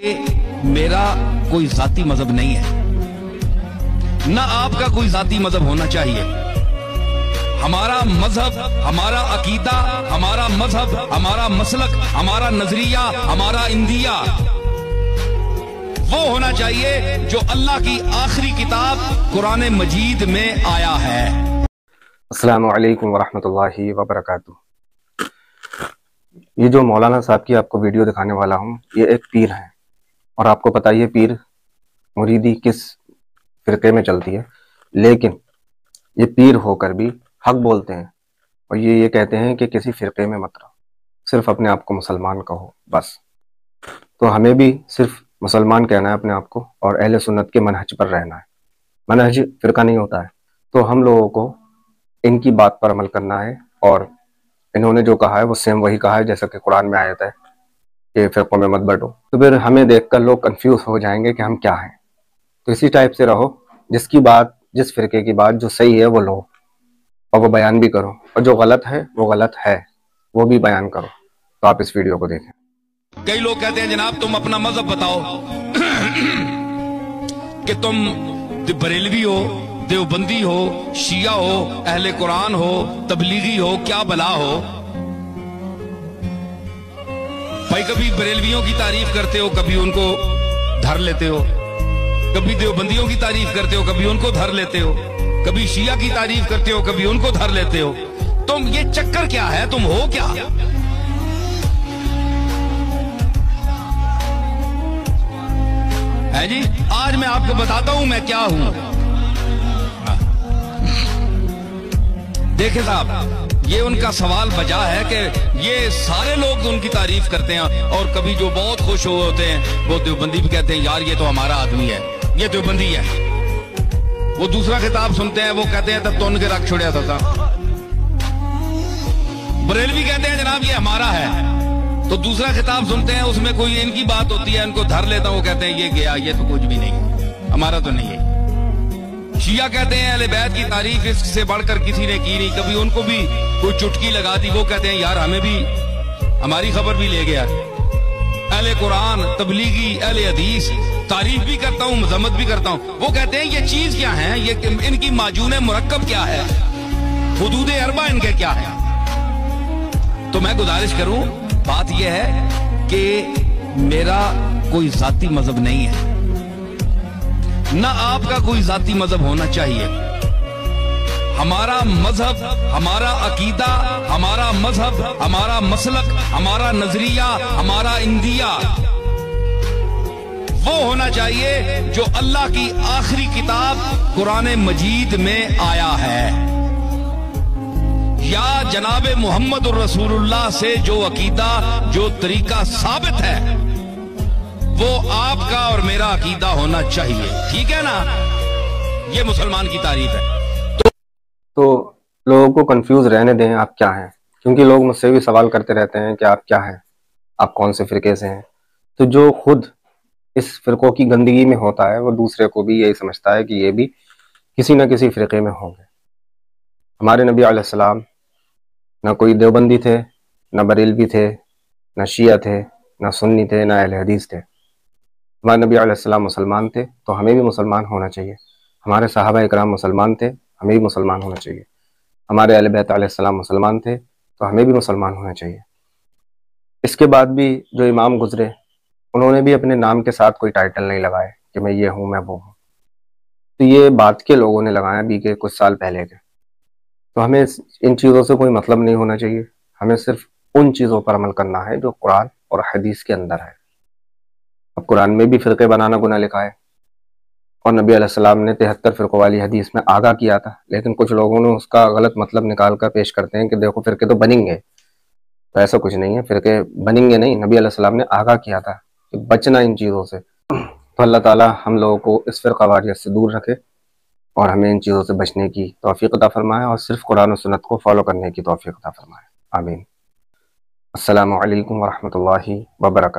मेरा कोई जाती मजहब नहीं है, ना आपका कोई जाती मजहब होना चाहिए। हमारा मजहब, हमारा अकीदा, हमारा मजहब, हमारा मसलक, हमारा नजरिया, हमारा इंदिया वो होना चाहिए जो अल्लाह की आखिरी किताब कुरान मजीद में आया है। अस्सलामु अलैकुम वरहमतुल्लाहि वबरकातुह। ये जो मौलाना साहब की आपको वीडियो दिखाने वाला हूँ, ये एक पीर है और आपको पता ही है पीर मुरीदी किस फिरके में चलती है, लेकिन ये पीर होकर भी हक बोलते हैं और ये कहते हैं कि किसी फिरके में मत रहो, सिर्फ अपने आप को मुसलमान कहो बस। तो हमें भी सिर्फ मुसलमान कहना है अपने आप को और अहले सुन्नत के मनहज पर रहना है। मनहज फिरका नहीं होता है। तो हम लोगों को इनकी बात पर अमल करना है और इन्होंने जो कहा है वो सेम वही कहा है जैसा कि कुरान में आयत है कि फिरकों में मत बंटो। तो फिर हमें देखकर लोग कंफ्यूज हो जाएंगे कि हम क्या हैं। तो इसी टाइप से रहो, जिसकी बात, जिस फिरके की बात जो सही है वो लो और वो बयान भी करो, और जो गलत है वो गलत है वो भी बयान करो। तो आप इस वीडियो को देखें। कई लोग कहते हैं जनाब तुम अपना मजहब बताओ कि तुम बरेलवी हो, देवबंदी हो, शिया हो, अहले कुरान हो, तबलीगी हो, क्या भला हो। भाई कभी बरेलवियों की तारीफ करते हो, कभी उनको धर लेते हो, कभी देवबंदियों की तारीफ करते हो, कभी उनको धर लेते हो, कभी शिया की तारीफ करते हो, कभी उनको धर लेते हो। तुम ये चक्कर क्या है, तुम हो क्या? है जी, आज मैं आपको बताता हूं मैं क्या हूं। देखे साहब, ये उनका सवाल बजा है कि ये सारे लोग उनकी तारीफ करते हैं और कभी जो बहुत खुश होते हैं वो देवबंदी भी कहते हैं यार ये तो हमारा आदमी है, ये देवबंदी है। वो दूसरा खिताब सुनते हैं, वो कहते हैं तब तो उनके रख छोड़ा था। बरेलवी कहते हैं जनाब ये हमारा है, तो दूसरा खिताब सुनते हैं उसमें कोई इनकी बात होती है, इनको धर लेता हूं, वो कहते हैं ये गया, ये तो कुछ भी नहीं, हमारा तो नहीं है। शिया कहते हैं अहले बैत की तारीफ इससे बढ़कर किसी ने की नहीं, कभी उनको भी कोई चुटकी लगा दी, वो कहते हैं यार हमें भी, हमारी खबर भी ले गया। अहले कुरान, तबलीगी, अहले हदीस तारीफ भी करता हूं, मजम्मत भी करता हूं, वो कहते हैं ये चीज क्या है, ये इनकी माजून मुरक्कब क्या है, हुदूद अरबा इनके क्या है। तो मैं गुजारिश करूं, बात यह है कि मेरा कोई जाती मजहब नहीं है, ना आपका कोई जाती मजहब होना चाहिए। हमारा मजहब, हमारा अकीदा, हमारा मजहब, हमारा मसलक, हमारा नजरिया, हमारा इंदिया वो होना चाहिए जो अल्लाह की आखिरी किताब कुरान मजीद में आया है, या जनाब मोहम्मद रसूलुल्लाह से जो अकीदा, जो तरीका साबित है वो आपका और मेरा अकीदा होना चाहिए। ठीक है ना? ये मुसलमान की तारीफ है। तो लोगों को कंफ्यूज रहने दें आप क्या हैं, क्योंकि लोग मुझसे भी सवाल करते रहते हैं कि आप क्या हैं, आप कौन से फिरके से हैं। तो जो खुद इस फिरकों की गंदगी में होता है वो दूसरे को भी यही समझता है कि ये भी किसी न किसी फिरके में होंगे। हमारे नबी अलैहिस्सलाम न कोई देवबंदी थे, न बरेलवी थे, न शिया थे, न सुन्नी थे, न अहले हदीस थे। हमारे नबी अलैहिस्सलाम मुसलमान थे, तो हमें भी मुसलमान होना चाहिए। हमारे सहाबा इकराम मुसलमान थे, हमें भी मुसलमान होना चाहिए। हमारे अहले बैत अलैहिस्सलाम मुसलमान थे, तो हमें भी मुसलमान होना चाहिए। इसके बाद भी जो इमाम गुजरे उन्होंने भी अपने नाम के साथ कोई टाइटल नहीं लगाए कि मैं ये हूँ, मैं वो हूँ। तो ये बात के लोगों ने लगाया भी के कुछ साल पहले के। तो हमें इन चीज़ों से कोई मतलब नहीं होना चाहिए। हमें सिर्फ उन चीज़ों पर अमल करना है जो कुरान और हदीस के अंदर है। अब कुरान में भी फिरके बनाना गुनाह लिखा है और नबी अलैहिस्सलाम ने 73 फिरकों वाली हदीस में आगाह किया था, लेकिन कुछ लोगों ने उसका गलत मतलब निकाल कर पेश करते हैं कि देखो फिरके तो बनेंगे। तो ऐसा कुछ नहीं है, फिरके बनेंगे नहीं। नबी अलैहिस्सलाम ने आगाह किया था कि बचना इन चीज़ों से। तो अल्लाह ताला हम लोगों को इस फिरकावारियत से दूर रखे और हमें इन चीज़ों से बचने की तौफीक अता फरमाए और सिर्फ कुरान और सुन्नत को फॉलो करने की तौफीक अता फरमाए। आमीन। अस्सलामु अलैकुम वरहमतुल्लाहि वबरकातुहू।